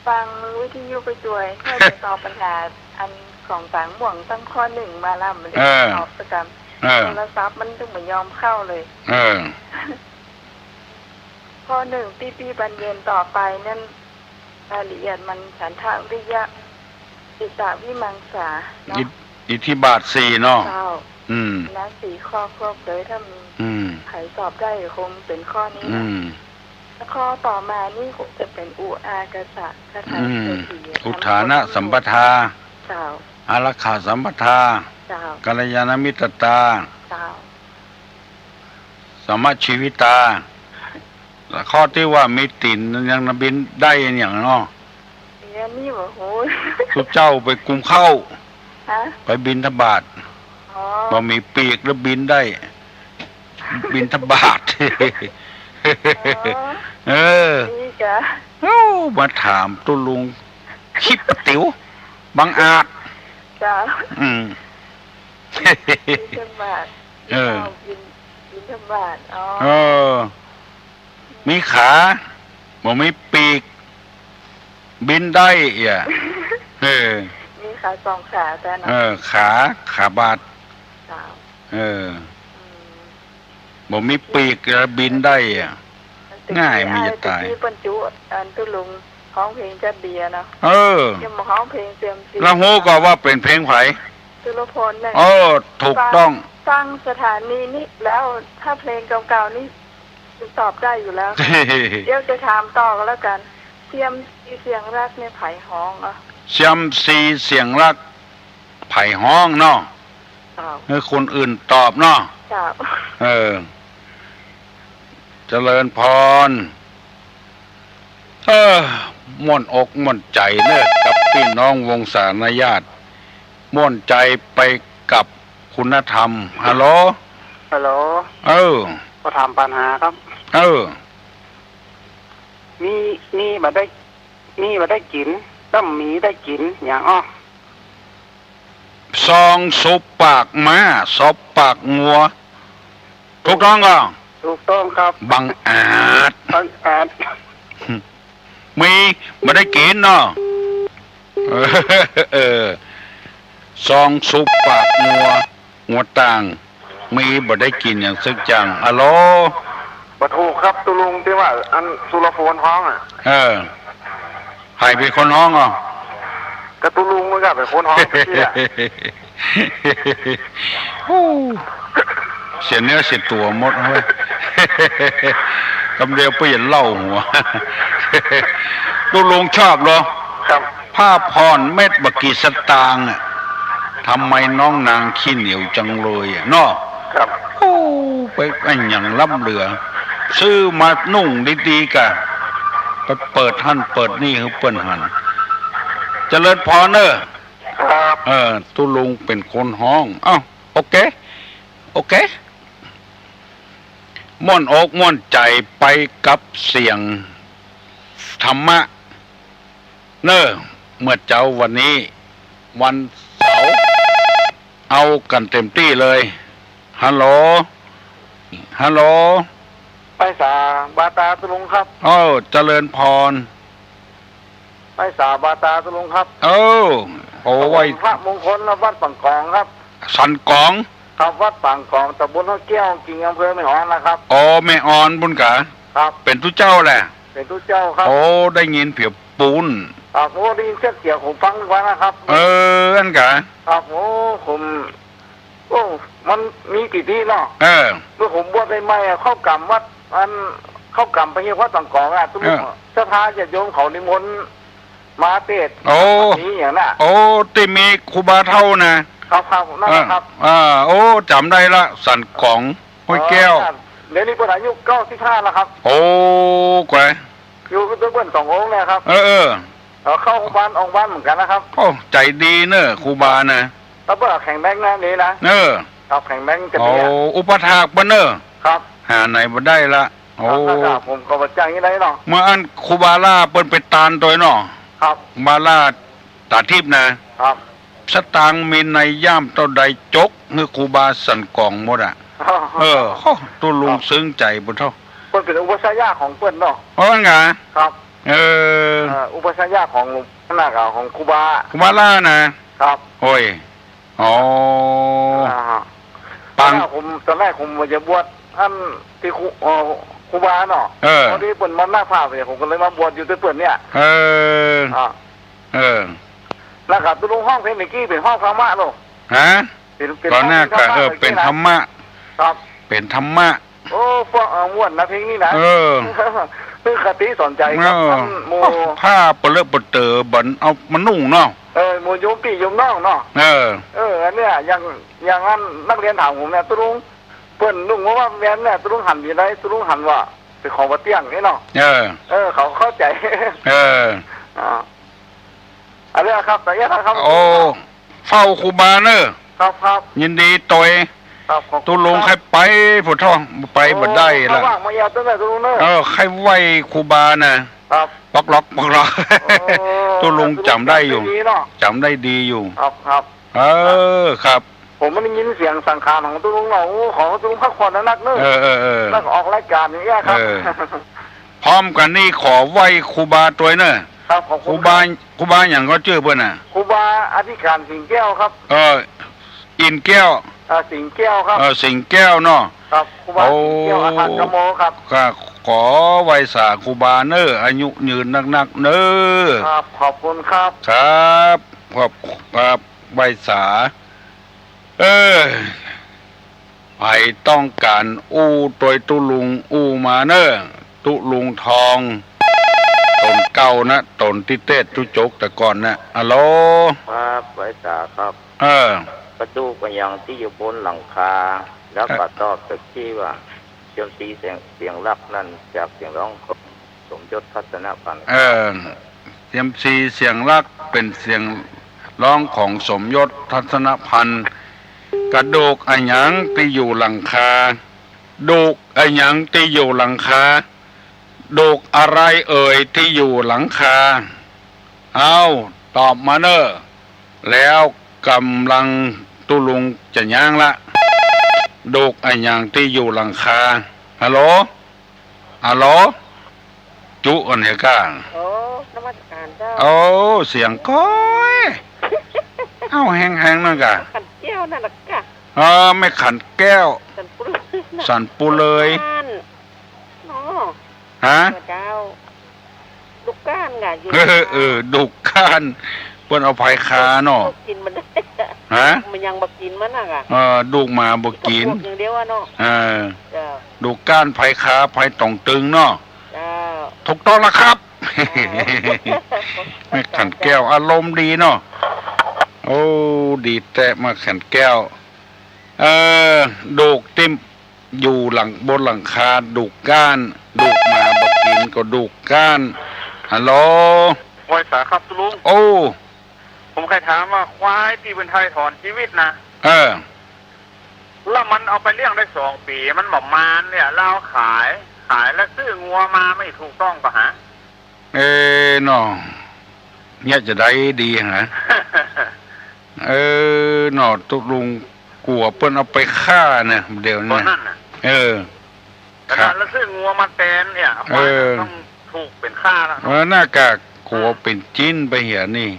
ฟังวิทยุไปด้วยเพื่อจะตอบปัญหาอันของฝังหม่วงตั้งข้อหนึ่งมาแล้วมันได้ตอบประจำโทรศัพท์มันถึงไม่ยอมเข้าเลยข้อหนึ่งปีบรรเย็นต่อไปนั่นรายละเอียดมันฉันทางวิยะอิสาวิมังสาเนาะอิทธิบาท4เนาะนะ4ข้อครบเลยถ้ามีใครตอบได้คงเป็นข้อนี้นะข้อต่อมานี่คงจะเป็นอุอากษะคาถาอุทานะสัมปทาอารักขาสัมปทากัลยาณมิตรตาสมัชชีวิตาข้อที่ว่ามีตินยังนบินได้อย่างเนาะนี่โอ้โหทุกเจ้าไปกุมเข้าไปบินทบาทบ่มีปีกแล้วบินได้บินทบาทมาถามตุลุงคิดปะติ๋วบังอาจบินทบาทบินทบาทมีขาบ่มีปีกบินได้อ่ะมีขา2ขาแต่นะขาบาดบ่มีปีกแล้วบินได้อ่ะง่ายมีจะตายที่บรรจุอันตุลุงร้องเพลงจัดเบียนะยังมาร้องเพลงเสียมซีแล้วฮู้ก็ว่าเป็นเพลงไผตุลพลเนี่ยถูกต้องตั้งสถานีนี้แล้วถ้าเพลงเก่าๆนี่ตอบได้อยู่แล้วเดี๋ยวจะถามต่อกันแล้วกันเสียมซีเสียงรักในไผ่ห้องเสียมซีเสียงรักไผ่ห้องเนาะคนอื่นตอบเนาะเจริญพรม่วนอกม่วนใจเนี่ยกับพี่น้องวงศาคณญาติม่วนใจไปกับคุณธรรมฮัลโหลก็ถามปัญหาครับมีมาได้กินต้องมีได้กินอย่างซองซุปปากม้าซบปากงัวถูกต้องก็ถูกต้องครับบังอาจมีมาได้กินเนาะซองซุปปากงัวต่างมีบ่ได้กินอย่างซึกจังฮัลโหลบ่ถูกครับตุลุงที่ว่าอันสุรโฟนห้องใครเป็นคนห้องกระตุลุงมึงก็เป็นคนห้องเสียเนื้อเสียตัวหมดเว้ยกำเดียวเปลี่ยนเล่าหัวตุลุงชอบเหรอผ้าพรเม็ดบักกี่สตางค์ทำไมน้องนางขี้เหนียวจังเลยเนาะไปอันอย่างล้ำเหลือซื้อมานุ่งดีๆกันไปเปิดหั่นเปิดนี่คือเปิ้นหั่นเจริญพรเนอะตุลุงเป็นคนห้องโอเคม่วนอกม่วนใจไปกับเสียงธรรมะเนอะเมื่อเจ้าวันนี้วันเสาร์เอากันเต็มที่เลยฮัลโหลไปสาบาตาตุลุงครับเจริญพรไปสาบาตาตุลุงครับโอ้ไว้พระมงคลวัดปังกองครับสันกองครับวัดปังกองตำบลห้วยแก้วกิ่งอำเภอแม่ออนนะครับแม่ออนบุญกะครับเป็นทุเจ้าแหละเป็นทุเจ้าครับได้ยินเผียปูนได้ยินเสียงผมฟังไว้นะครับอันกะครับผมมันมีกี่ที่เนาะเมื่อผมบวชใหม่ๆเข้ากรรมวัดเข้ากรรมไปที่วัดปังกองทุกสถานญาติโยมเขานิมนต์มาเทศนี้อย่างน่ะที่มีครูบาเท่านะครับนั่นครับจำได้ละสันของห้วยแก้วเดี๋ยวนี้คนอายุ95แล้วครับแก อยู่กับเพื่อนสององค์เนี่ยครับเข้าองค์บ้านเหมือนกันนะครับโอ้ใจดีเนอะครูบานะแล้วเพื่อแข่งแบงค์นะนี่นะครับแข่งแบงค์จะเนี่ยอุปถากปะเนอะครับหาไหนมาได้ละโอ้ผมก็บัดจังยังไงเนาะเมื่ออันครูบาล่าเปิ้นไปตานตัวเนาะครับบาล่าตาทิพย์นะครับสตางมีในย่ามตัวใดจกเมื่อครูบาสั่นกล่องหมดอ่ะตัวลุงซึ้งใจบุญเท่าเปิ้นเป็นอุปชฌาย์ของเปิ้นเนาะว่าไงครับอุปชฌาย์ของขนาดของครูบาล่านะครับโอ้ยปังผมตอนแรกผมจะบวชท่านที่ครูบาเนาะตอนนี้เปิ้นมาหน้าผ้าเลยผมก็เลยมาบวชอยู่ด้วยเปิ้นเนี่ยแล้วก็ตุลุงห้องเพลงเมื่อกี้เป็นห้องธรรมะเนาะฮะตอนหน้าก็เป็นธรรมะครับเป็นธรรมะโอ้พวกม้วนนะเพลงนี้นะคือคติสนใจครับโมผ้าเปลือกเปเตอบันเอามันนุ่งเนาะโมโยมปีโยมน้องเนาะอันเนี้ยอย่างนั้นนักเรียนถามผมเนี่ยตุลุงเปิ้นนุ่งว่าแม่นเนี่ยตุลุงหันอยู่ไหนตุลุงหันว่าเป็นของวัดเตี้ยงนี่เนาะเขาเข้าใจอะไรครับแต่ยังครับโอ้เฝ้าครูบาเนอะครับยินดีตอยตุลุงใครไปผู้ท่องไปบ่ได้ละว่างมาอยากตั้งแต่ตุลุงเนอะใครไหวครูบานะครับปักล็อกตุลุงจำได้อยู่จำได้ดีอยู่ครับครับผมไม่ได้ยินเสียงสังขารของตุลุงเนาะของตุลุงพักผ่อนนักเนอะแล้วออกรายการอย่างเงี้ยครับพร้อมกันนี่ขอไหวครูบาตัวเนอะครูบาอย่างก็ชื่อเพื่อนครูบาอธิการสิงแก้วครับอินแก้วสิงแก้วครับสิงแก้วเนาะครับครูบาสิงแก้วอาหารกระโมครับขอไหวสาครูบาเนออายุยืนนักเนอครับขอบคุณครับครับไหวสาไปต้องการตัวตุลุงมาเนอตุลุงทองตนเก่านะตนที่เต้ทุจกแต่ก่อนนะฮัลโหลครับไหวสาครับกระดูกอย่างที่อยู่บนหลังคาแล้วก็ตอบสักทีว่าเสียงตีเสียงรักนั่นจากเสียงร้องของสมยศทัศนพันธ์เสียงซีเสียงรักเป็นเสียงร้องของสมยศทัศนพันธ์กระดูกอันยังที่อยู่หลังคาดูกอันยังที่อยู่หลังคาดูกอะไรเอ่ยที่อยู่หลังคาเอาตอบมาเนอะแล้วกำลังตุลุงจะย่างละดูกไอ้ยังที่อยู่หลังคาฮัลโหลจุกันเหรอกันโอ้นมัสการเจ้าโอ้เสียงก้อยเอ้าแห้งๆนั่นกะขันแก้วนั่นแหละกะไม่ขันแก้วสันปูเลยฮะเจ้าดุกก้านไงดุกก้านเปิ้นเอาไผ่คาเนาะกินมันได้ฮะมันยังบ่กินมันน่ะดุกมาบ่กินอย่างเดียวเนาะดุกก้านไผ่คาไผ่ตองตึงเนาะถูกต้องแล้วครับไม่ขันแก้วอารมณ์ดีเนาะโอ้ดีแต่มาขันแก้วดุกติ้มอยู่บนหลังคาดุกก้านดุกมาบ่กินก็ดุกก้านฮัลโหลไหวสาครับตุลุงโอ้ผมเคยถามว่าควายที่เป็นไทยถอนชีวิตนะแล้วมันเอาไปเลี้ยงได้2 ปีมันบอกมานเนี่ยเราขายแล้วซื้องัวมาไม่ถูกต้องปะฮะเนาะเนี่ยจะได้ดีฮะเนาะตุลุงกลัวเปิ้นเอาไปฆ่าเนี่ยเดี๋ยวนี้ขาแล้วซื้องัวมาแทนเนี่ยต้องถูกเป็นฆ่าแล้วหน้ากากกลัวเป็นจิ้นไปเหียนี่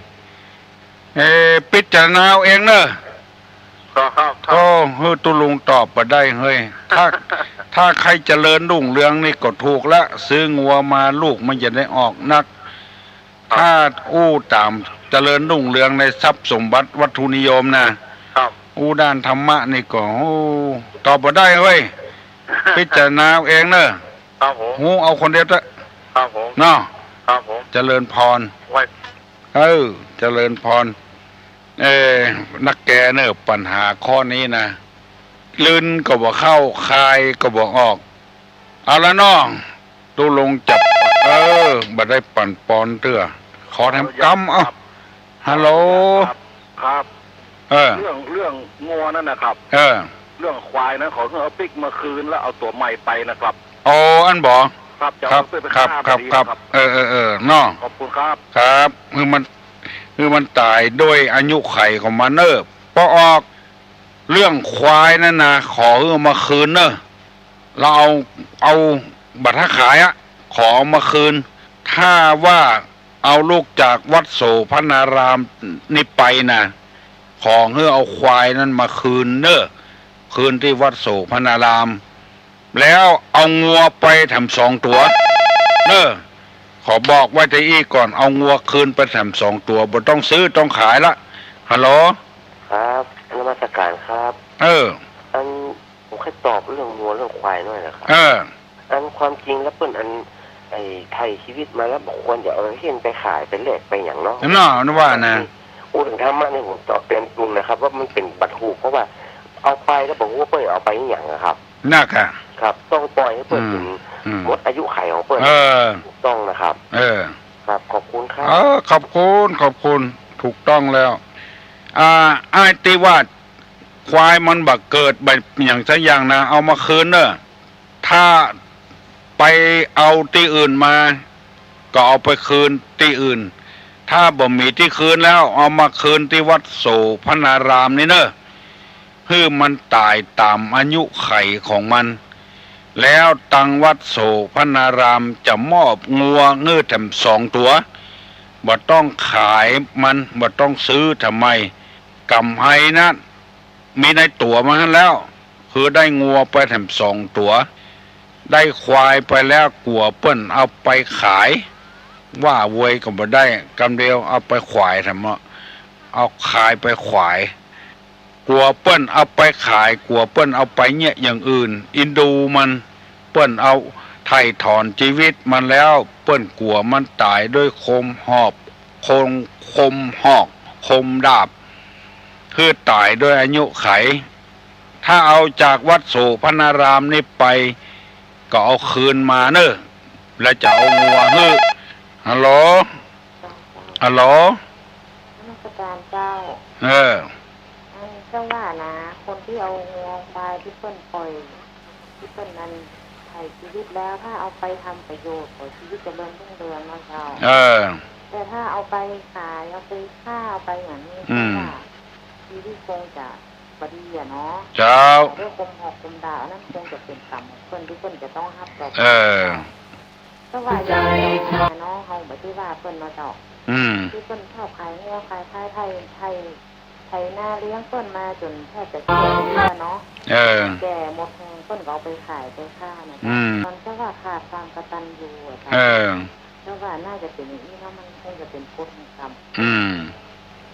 พิจารณาเองเนอะก็เฮ้ยตุลุงตอบมาได้เฮ้ยถ้าใครเจริญรุ่งเรืองนี่ก็ถูกละซื้องัวมาลูกมันจะได้ออกนักถ้าตามเจริญรุ่งเรืองในทรัพย์สมบัติวัตถุนิยมนะด้านธรรมะนี่ก็ตอบมาได้เฮ้ยพิจารณาเองเนอะเอาคนเดียวเถอะเนาะเจริญพรเจริญพรนักแกเนอะปัญหาข้อนี้นะลื่นก็บอกเข้าคายก็บอกออกเอาละน้องตุลงจับ บ่ได้ปั่นปอนเตื้อขอแถมกำฮัลโหลครับเรื่องงัวนั่นนะครับเรื่องควายนั้นขอเอาปิกมาคืนแล้วเอาตัวใหม่ไปนะครับอ๋ออันบ่ครับจะเอาไปฆ่าครับเนาะขอบคุณครับครับคือมันตายด้วยอายุไขของมันพอออกเรื่องควายนั่นนะขอเอามาคืนเราเอาบัตรขายขอมาคืนถ้าว่าเอาลูกจากวัดโสพนารามนี่ไปนะขอให้เอาควายนั้นมาคืนคืนที่วัดโสพนารามแล้วเอางัวไปทำ2 ตัวขอบอกไว้ที่อีกก่อนเอางัวคืนไปทำ2 ตัวบ่ต้องซื้อต้องขายละฮัลโหลครับนมัสการครับอันผมแค่ตอบเรื่องงัวเรื่องควายหน่อยนะครับอันความจริงแล้วเปิ้นอันไอ้ไทยชีวิตมาแล้วบอกควรจะเอาเห็นไปขายไปแลกไปอย่างเนาะนึกว่านะถึงธรรมะเนี่ยผมตอบเต็มตุนนะครับว่ามันเป็นบัตรถูกเพราะว่าเอาไปแล้วบอกว่าเปิ้นเอาไปอย่างนะครับนักครับต้องปล่อยให้เปิ้นถึงหมดอายุไขของเปิ้นถูกต้องนะครับครับขอบคุณครับขอบคุณถูกต้องแล้วไอ้ที่ว่าควายมันบักเกิดแบบอย่างสักอย่างนะเอามาคืนถ้าไปเอาที่อื่นมาก็เอาไปคืนที่อื่นถ้าบ่มีที่คืนแล้วเอามาคืนที่วัดโสพนารามนี่เพื่อมันตายตามอายุไขของมันแล้วตังวัดโสพนารามจะมอบงัวเงื้อแถม2 ตัวบ่ต้องขายมันบ่ต้องซื้อทำไมกำไห้นั้นมีในตัวมาแล้วคือได้งัวไปแถม2 ตัวได้ควายไปแล้วกลัวเปิ้นเอาไปขายว่าเวยก็บ่ได้กำเดียวเอาไปขายทำเอาขายไปขายกลัวเปิ้นเอาไปขายกลัวเปิ้นเอาไปเนี่ยอย่างอื่นอินดูมันเปิ้นเอาไถ่ถอนชีวิตมันแล้วเปิ้นกลัวมันตายด้วยคมหอกคมดาบคือตายด้วยอายุไขถ้าเอาจากวัดโสพนารามนี่ไปก็เอาคืนมาแล้วจะเอางัวฮัลโหลนมัสการเจ้าเจ้าว่านะคนที่เอางัวควายที่เปิ้นปล่อยที่เปิ้นนั้นไถ่ชีวิตแล้วถ้าเอาไปทำประโยชน์ของชีวิตเจริญรุ่งเรืองนะเจ้าแต่ถ้าเอาไปขายเอาไปฆ่าเอาไปอย่างนี้ชีวิตคงจะบดีเนาะเจ้าด้วยคมหอกคมดาบนั่นคงจะเป็นกรรมของเปิ้นที่เปิ้นจะต้องรับต่อไปก็ว่าอย่างไรเนาะเขาแบบที่ว่าเปิ้นมาเจาะที่เปิ้นชอบขายงัวขายไทยหน้าเลี้ยงเปิ้นมาจนแทบจะเสียเนาะแก่หมดแรงเปิ้นก็เอาไปขายไปฆ่านะมันก็ว่าขาดความกตัญญูก็ว่าน่าจะเป็นอย่างนี้เนาะมันคงจะเป็นกฎแห่งกรรม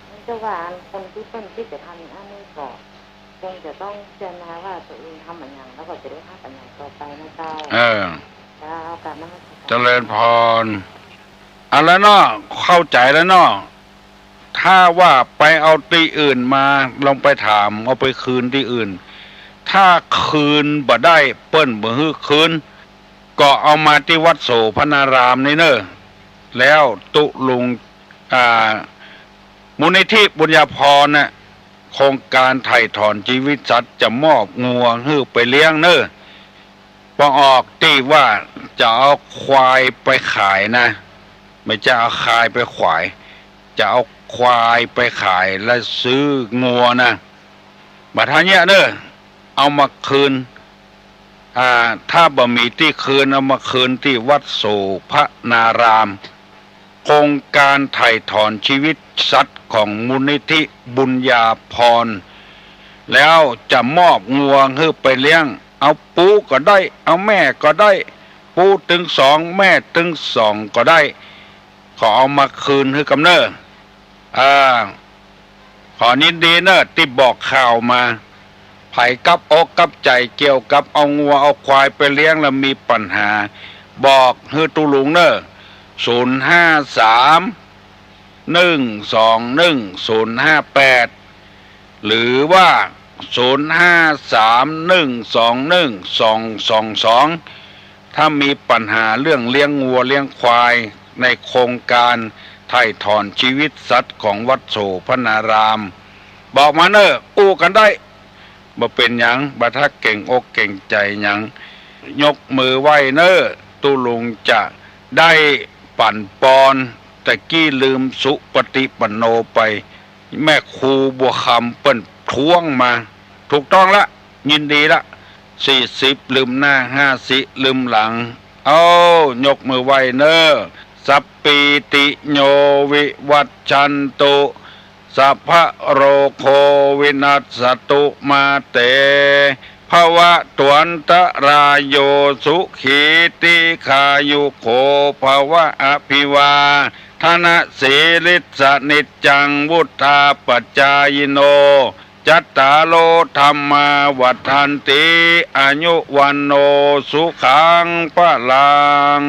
มันจะว่าคนที่เปิ้นที่จะทำอันนี้ก็คงจะต้องเจรนาว่าตัวเองทำอย่างแล้วก็จะได้ทำอย่างต่อไปนะเจ้าเอาการนั้นเจริญพรแล้วเนาะเข้าใจแล้วเนาะถ้าว่าไปเอาที่อื่นมาลองไปถามเอาไปคืนที่อื่นถ้าคืนบ่ได้เปิ้นบ่ฮื้อคืนก็เอามาที่วัดโสพนารามนี่แล้วตุลุงมูลนิธิบุญญาภรณ์โครงการไถ่ถอนชีวิตสัตว์จะมอบงัวฮื้อไปเลี้ยงพอออกที่ว่าจะเอาควายไปขายนะไม่จะเอาควายไปขายจะเอาควายไปขายแล้วซื้องัวนะบัดท่าเนี้ยเอามาคืนถ้าบ่มีที่คืนเอามาคืนที่วัดโสพนารามโครงการไถ่ถอนชีวิตสัตว์ของมูลนิธิบุญญาภรณ์แล้วจะมอบงัวให้ไปเลี้ยงเอาปูก็ได้เอาแม่ก็ได้ปูถึง2แม่ถึง2ก็ได้ขอเอามาคืนให้กำเนิดขอนินดีที่บอกข่าวมาไผกับอกกับใจเกี่ยวกับเอางัวเอาควายไปเลี้ยงแล้วมีปัญหาบอกให้ตุลุง053-121-058หรือว่า053-121-222 ถ้ามีปัญหาเรื่องเลี้ยงวัวเลี้ยงควายในโครงการไถ่ถอนชีวิตสัตว์ของวัดโสพนารามบอกมาเนอะอู้กันได้บ่เป็นหยังบ่ถ้าเก่งอกเก่งใจหยังยกมือไหว้เนอะตุลุงจะได้ปั่นปอนแต่กี้ลืมสุปฏิปันโนไปแม่ครูบัวคำเปิ้นท้วงมาถูกต้องละยินดีละ40ลืมหน้า50ลืมหลังเอายกมือไหว้เนอะสัพปิติโยวิวัชชันตุสัพพะโรโควินัสสตุมาเตภวะตวันตรายโยสุขีติขายุโขภวะอภิวาทนะสีลิสนิจจังวุธาปัจจายโนจัตตาโลธรรมาวัฏันติอายุวันโนสุขังพลัง